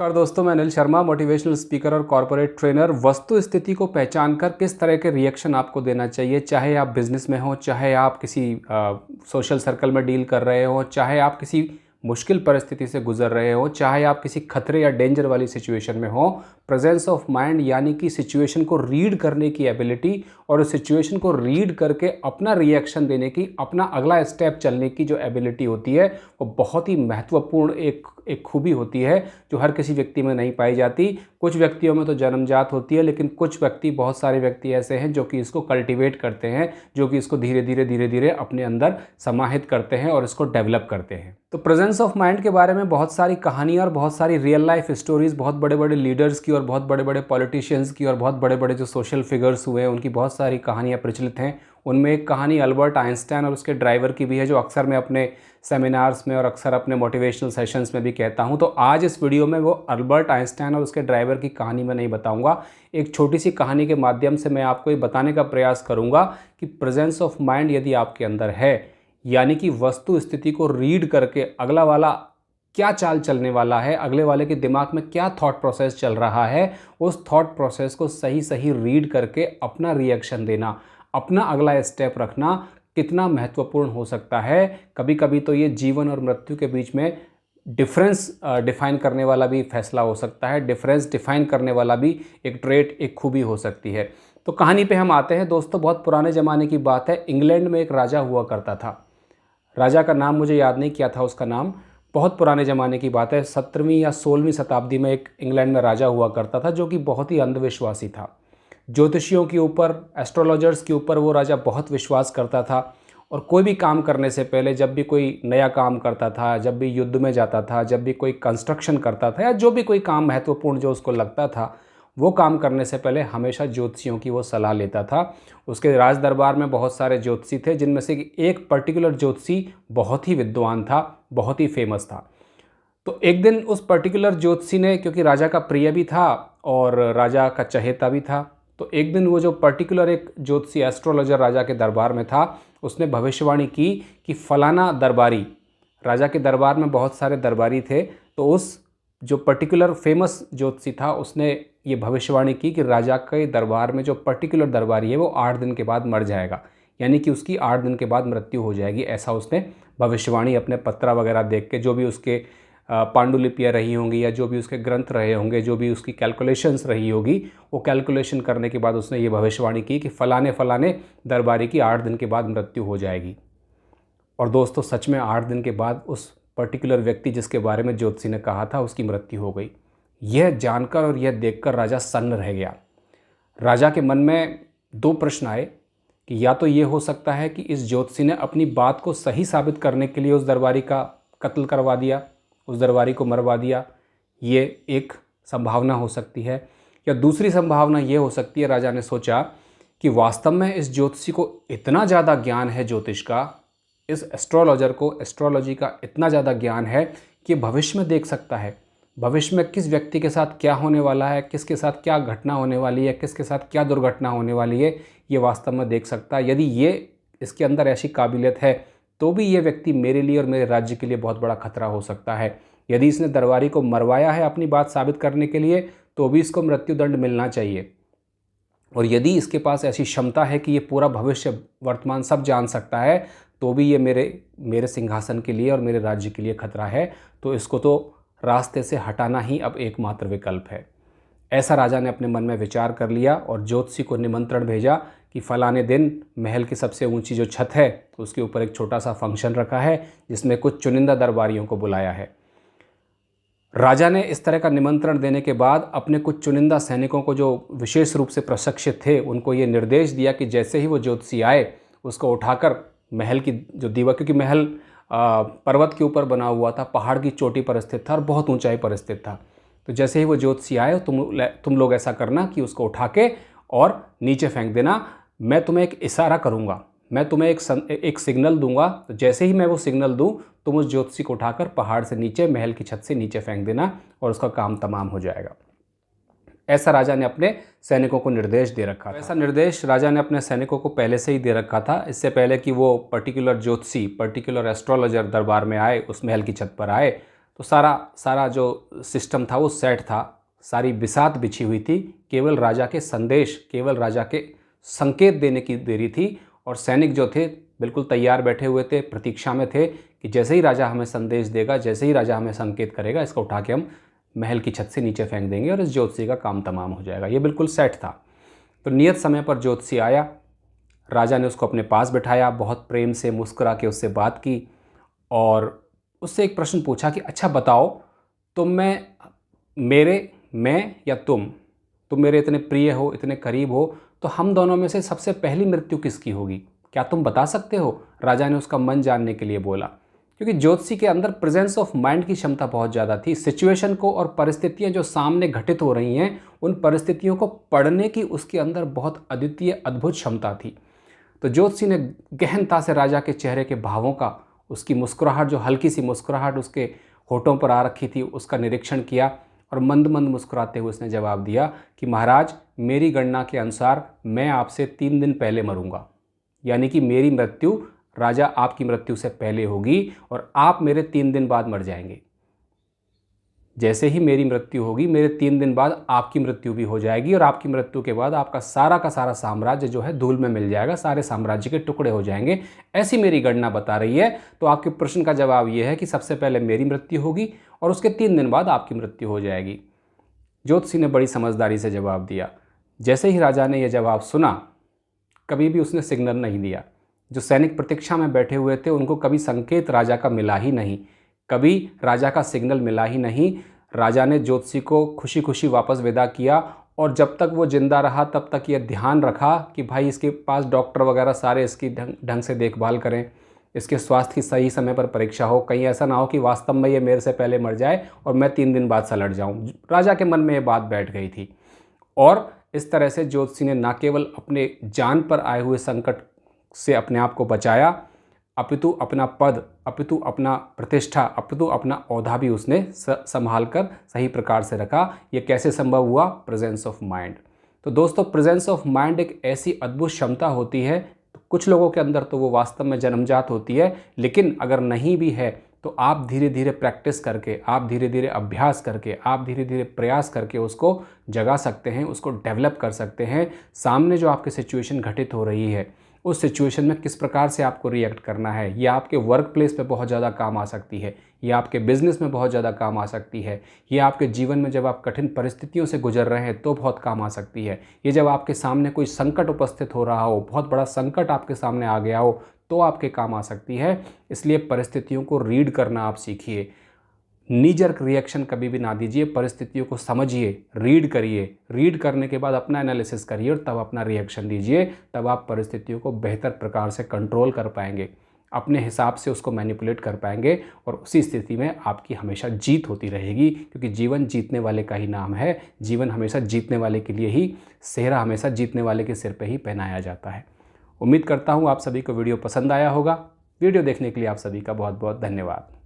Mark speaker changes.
Speaker 1: नमस्कार दोस्तों, मैं अनिल शर्मा, मोटिवेशनल स्पीकर और कॉर्पोरेट ट्रेनर। वस्तु स्थिति को पहचान कर किस तरह के रिएक्शन आपको देना चाहिए, चाहे आप बिजनेस में हो, चाहे आप किसी सोशल सर्कल में डील कर रहे हो, चाहे आप किसी मुश्किल परिस्थिति से गुजर रहे हो, चाहे आप किसी खतरे या डेंजर वाली सिचुएशन में हो। प्रेजेंस ऑफ माइंड यानी कि सिचुएशन को रीड करने की एबिलिटी और उस सिचुएशन को रीड करके अपना रिएक्शन देने की, अपना अगला स्टेप चलने की जो एबिलिटी होती है, वो बहुत ही महत्वपूर्ण एक खूबी होती है जो हर किसी व्यक्ति में नहीं पाई जाती। कुछ व्यक्तियों में तो जन्मजात होती है, लेकिन कुछ व्यक्ति, बहुत सारे व्यक्ति ऐसे हैं जो कि इसको कल्टीवेट करते हैं, जो कि इसको धीरे धीरे अपने अंदर समाहित करते हैं और इसको डेवलप करते हैं। तो प्रेजेंस ऑफ माइंड के बारे में बहुत सारी कहानियाँ और बहुत सारी रियल लाइफ स्टोरीज बहुत बड़े बड़े लीडर्स की और बहुत बड़े बड़े पॉलिटिशियंस की और बहुत बड़े बड़े जो सोशल फिगर्स हुए हैं उनकी बहुत सारी कहानियाँ प्रचलित हैं। उनमें एक कहानी अल्बर्ट आइंस्टाइन और उसके ड्राइवर की भी है, जो अक्सर मैं अपने सेमिनार्स में और अक्सर अपने मोटिवेशनल सेशंस में भी कहता हूं। तो आज इस वीडियो में वो अल्बर्ट आइंस्टाइन और उसके ड्राइवर की कहानी में नहीं बताऊंगा। एक छोटी सी कहानी के माध्यम से मैं आपको ये बताने का प्रयास करूंगा कि प्रेजेंस ऑफ माइंड यदि आपके अंदर है, यानी कि वस्तु स्थिति को रीड करके अगला वाला क्या चाल चलने वाला है, अगले वाले के दिमाग में क्या थॉट प्रोसेस चल रहा है, उस थॉट प्रोसेस को सही सही रीड करके अपना रिएक्शन देना, अपना अगला स्टेप रखना कितना महत्वपूर्ण हो सकता है। कभी कभी तो ये जीवन और मृत्यु के बीच में डिफरेंस डिफाइन करने वाला भी फैसला हो सकता है, डिफरेंस डिफाइन करने वाला भी एक ट्रेट, एक खूबी हो सकती है। तो कहानी पे हम आते हैं दोस्तों। बहुत पुराने ज़माने की बात है। इंग्लैंड में एक राजा हुआ करता था। राजा का नाम मुझे याद नहीं किया था उसका नाम। बहुत पुराने ज़माने की बात है, 17वीं या 16वीं शताब्दी में एक इंग्लैंड में राजा हुआ करता था जो कि बहुत ही अंधविश्वासी था। ज्योतिषियों के ऊपर, एस्ट्रोलॉजर्स के ऊपर वो राजा बहुत विश्वास करता था। और कोई भी काम करने से पहले, जब भी कोई नया काम करता था, जब भी युद्ध में जाता था, जब भी कोई कंस्ट्रक्शन करता था, या जो भी कोई काम महत्वपूर्ण जो उसको लगता था, वो काम करने से पहले हमेशा ज्योतिषियों की वो सलाह लेता था। उसके राज दरबार में बहुत सारे ज्योतिषी थे, जिनमें से एक पर्टिकुलर ज्योतिषी बहुत ही विद्वान था, बहुत ही फेमस था। तो एक दिन उस पर्टिकुलर ज्योतिषी ने, क्योंकि राजा का प्रिय भी था और राजा का चहेता भी था, तो एक दिन वो जो पर्टिकुलर एक ज्योतिषी, एस्ट्रोलॉजर राजा के दरबार में था, उसने भविष्यवाणी की कि फलाना दरबारी, राजा के दरबार में बहुत सारे दरबारी थे, तो उस जो पर्टिकुलर फेमस ज्योतिषी था उसने ये भविष्यवाणी की कि राजा के दरबार में जो पर्टिकुलर दरबारी है वो 8 दिन के बाद मर जाएगा, यानी कि उसकी 8 दिन के बाद मृत्यु हो जाएगी। ऐसा उसने भविष्यवाणी अपने पत्रा वगैरह देख के, जो भी उसके पांडुलिपियाँ रही होंगी या जो भी उसके ग्रंथ रहे होंगे, जो भी उसकी कैलकुलेशंस रही होगी, वो कैलकुलेशन करने के बाद उसने ये भविष्यवाणी की कि फलाने फलाने दरबारी की 8 दिन के बाद मृत्यु हो जाएगी। और दोस्तों, सच में 8 दिन के बाद उस पर्टिकुलर व्यक्ति जिसके बारे में ज्योतिषी ने कहा था, उसकी मृत्यु हो गई। यह जानकर और यह देखकर राजा सन्न रह गया। राजा के मन में 2 प्रश्न आए कि या तो ये हो सकता है कि इस ज्योतिषी ने अपनी बात को सही साबित करने के लिए उस दरबारी का कत्ल करवा दिया, उस दरबारी को मरवा दिया, ये एक संभावना हो सकती है। या दूसरी संभावना ये हो सकती है, राजा ने सोचा कि वास्तव में इस ज्योतिषी को इतना ज़्यादा ज्ञान है ज्योतिष का, इस एस्ट्रोलॉजर को एस्ट्रोलॉजी का इतना ज़्यादा ज्ञान है कि भविष्य में देख सकता है, भविष्य में किस व्यक्ति के साथ क्या होने वाला है, किसके साथ क्या घटना होने वाली है, किसके साथ क्या दुर्घटना होने वाली है, ये वास्तव में देख सकता है। यदि ये इसके अंदर ऐसी काबिलियत है, तो भी ये व्यक्ति मेरे लिए और मेरे राज्य के लिए बहुत बड़ा खतरा हो सकता है। यदि इसने दरबारी को मरवाया है अपनी बात साबित करने के लिए, तो भी इसको मृत्युदंड मिलना चाहिए। और यदि इसके पास ऐसी क्षमता है कि ये पूरा भविष्य, वर्तमान सब जान सकता है, तो भी ये मेरे सिंहासन के लिए और मेरे राज्य के लिए खतरा है। तो इसको तो रास्ते से हटाना ही अब एकमात्र विकल्प है। ऐसा राजा ने अपने मन में विचार कर लिया और ज्योतिषी को निमंत्रण भेजा कि फलाने दिन महल की सबसे ऊंची जो छत है, उसके ऊपर एक छोटा सा फंक्शन रखा है जिसमें कुछ चुनिंदा दरबारियों को बुलाया है। राजा ने इस तरह का निमंत्रण देने के बाद अपने कुछ चुनिंदा सैनिकों को, जो विशेष रूप से प्रशिक्षित थे, उनको ये निर्देश दिया कि जैसे ही वो ज्योतिषी आए, उसको उठाकर महल की जो दीवार, क्योंकि महल पर्वत के ऊपर बना हुआ था, पहाड़ की चोटी पर स्थित था और बहुत ऊंचाई पर स्थित था, तो जैसे ही वो ज्योतिषी आए, तुम लोग ऐसा करना कि उसको उठा के और नीचे फेंक देना। मैं तुम्हें एक इशारा करूँगा, मैं तुम्हें एक सिग्नल दूंगा, तो जैसे ही मैं वो सिग्नल दूं, तुम उस ज्योतिषी को उठाकर पहाड़ से नीचे, महल की छत से नीचे फेंक देना और उसका काम तमाम हो जाएगा। ऐसा राजा ने अपने सैनिकों को निर्देश दे रखा था। ऐसा निर्देश राजा ने अपने सैनिकों को पहले से ही दे रखा था, इससे पहले कि वो पर्टिकुलर ज्योतिषी, पर्टिकुलर एस्ट्रोलॉजर दरबार में आए, उस महल की छत पर आए। तो सारा सारा जो सिस्टम था वो सेट था, सारी बिसात बिछी हुई थी, केवल राजा के संदेश, केवल राजा के संकेत देने की देरी थी। और सैनिक जो थे बिल्कुल तैयार बैठे हुए थे, प्रतीक्षा में थे कि जैसे ही राजा हमें संदेश देगा, जैसे ही राजा हमें संकेत करेगा, इसको उठा के हम महल की छत से नीचे फेंक देंगे और इस ज्योतिषी का काम तमाम हो जाएगा। ये बिल्कुल सेट था। तो नियत समय पर ज्योतिषी आया, राजा ने उसको अपने पास बिठाया, बहुत प्रेम से मुस्कुरा के उससे बात की और उससे एक प्रश्न पूछा कि अच्छा बताओ, मैं या तुम मेरे इतने प्रिय हो, इतने करीब हो, तो हम दोनों में से सबसे पहली मृत्यु किसकी होगी, क्या तुम बता सकते हो? राजा ने उसका मन जानने के लिए बोला, क्योंकि ज्योतिषी के अंदर प्रेजेंस ऑफ माइंड की क्षमता बहुत ज़्यादा थी। सिचुएशन को और परिस्थितियाँ जो सामने घटित हो रही हैं, उन परिस्थितियों को पढ़ने की उसके अंदर बहुत अद्वितीय अद्भुत क्षमता थी। तो ज्योतिषी ने गहनता से राजा के चेहरे के भावों का, उसकी मुस्कुराहट, जो हल्की सी मुस्कुराहट उसके होठों पर आ रखी थी, उसका निरीक्षण किया और मंद मंद मुस्कुराते हुए उसने जवाब दिया कि महाराज, मेरी गणना के अनुसार मैं आपसे 3 दिन पहले मरूंगा, यानी कि मेरी मृत्यु राजा आपकी मृत्यु से पहले होगी और आप मेरे 3 दिन बाद मर जाएंगे। जैसे ही मेरी मृत्यु होगी, मेरे 3 दिन बाद आपकी मृत्यु भी हो जाएगी और आपकी मृत्यु के बाद आपका सारा का सारा साम्राज्य जो है धूल में मिल जाएगा, सारे साम्राज्य के टुकड़े हो जाएंगे, ऐसी मेरी गणना बता रही है। तो आपके प्रश्न का जवाब यह है कि सबसे पहले मेरी मृत्यु होगी और उसके 3 दिन बाद आपकी मृत्यु हो जाएगी। ज्योतिषी ने बड़ी समझदारी से जवाब दिया। जैसे ही राजा ने यह जवाब सुना, कभी भी उसने सिग्नल नहीं दिया। जो सैनिक प्रतीक्षा में बैठे हुए थे उनको कभी संकेत राजा का मिला ही नहीं, कभी राजा का सिग्नल मिला ही नहीं। राजा ने ज्योतिषी को खुशी खुशी वापस विदा किया और जब तक वो जिंदा रहा तब तक ये ध्यान रखा कि भाई इसके पास डॉक्टर वगैरह सारे इसकी ढंग से देखभाल करें, इसके स्वास्थ्य की सही समय पर परीक्षा हो, कहीं ऐसा ना हो कि वास्तव में ये मेरे से पहले मर जाए और मैं 3 दिन बाद सलट जाऊं। राजा के मन में ये बात बैठ गई थी और इस तरह से ज्योतिषी ने न केवल अपने जान पर आए हुए संकट से अपने आप को बचाया, अपितु अपना पद, अपितु अपना प्रतिष्ठा, अपितु अपना औधा भी उसने संभाल कर सही प्रकार से रखा। ये कैसे संभव हुआ? Presence of mind. तो दोस्तों, प्रेजेंस ऑफ माइंड एक ऐसी अद्भुत क्षमता होती है, कुछ लोगों के अंदर तो वो वास्तव में जन्मजात होती है, लेकिन अगर नहीं भी है तो आप धीरे धीरे प्रैक्टिस करके, आप धीरे धीरे अभ्यास करके, आप धीरे धीरे प्रयास करके उसको जगा सकते हैं, उसको डेवलप कर सकते हैं। सामने जो आपकी सिचुएशन घटित हो रही है, उस सिचुएशन में किस प्रकार से आपको रिएक्ट करना है, ये आपके वर्क प्लेस पे बहुत ज़्यादा काम आ सकती है, ये आपके बिजनेस में बहुत ज़्यादा काम आ सकती है, ये आपके जीवन में जब आप कठिन परिस्थितियों से गुजर रहे हैं तो बहुत काम आ सकती है, ये जब आपके सामने कोई संकट उपस्थित हो रहा हो, बहुत बड़ा संकट आपके सामने आ गया हो तो आपके काम आ सकती है। इसलिए परिस्थितियों को रीड करना आप सीखिए, नीजर्क रिएक्शन कभी भी ना दीजिए, परिस्थितियों को समझिए, रीड करिए, रीड करने के बाद अपना एनालिसिस करिए और तब अपना रिएक्शन दीजिए। तब आप परिस्थितियों को बेहतर प्रकार से कंट्रोल कर पाएंगे, अपने हिसाब से उसको मैनिपुलेट कर पाएंगे और उसी स्थिति में आपकी हमेशा जीत होती रहेगी, क्योंकि जीवन जीतने वाले का ही नाम है। जीवन हमेशा जीतने वाले के लिए ही, सेहरा हमेशा जीतने वाले के सिर पर ही पहनाया जाता है। उम्मीद करता हूँ आप सभी को वीडियो पसंद आया होगा। वीडियो देखने के लिए आप सभी का बहुत बहुत धन्यवाद।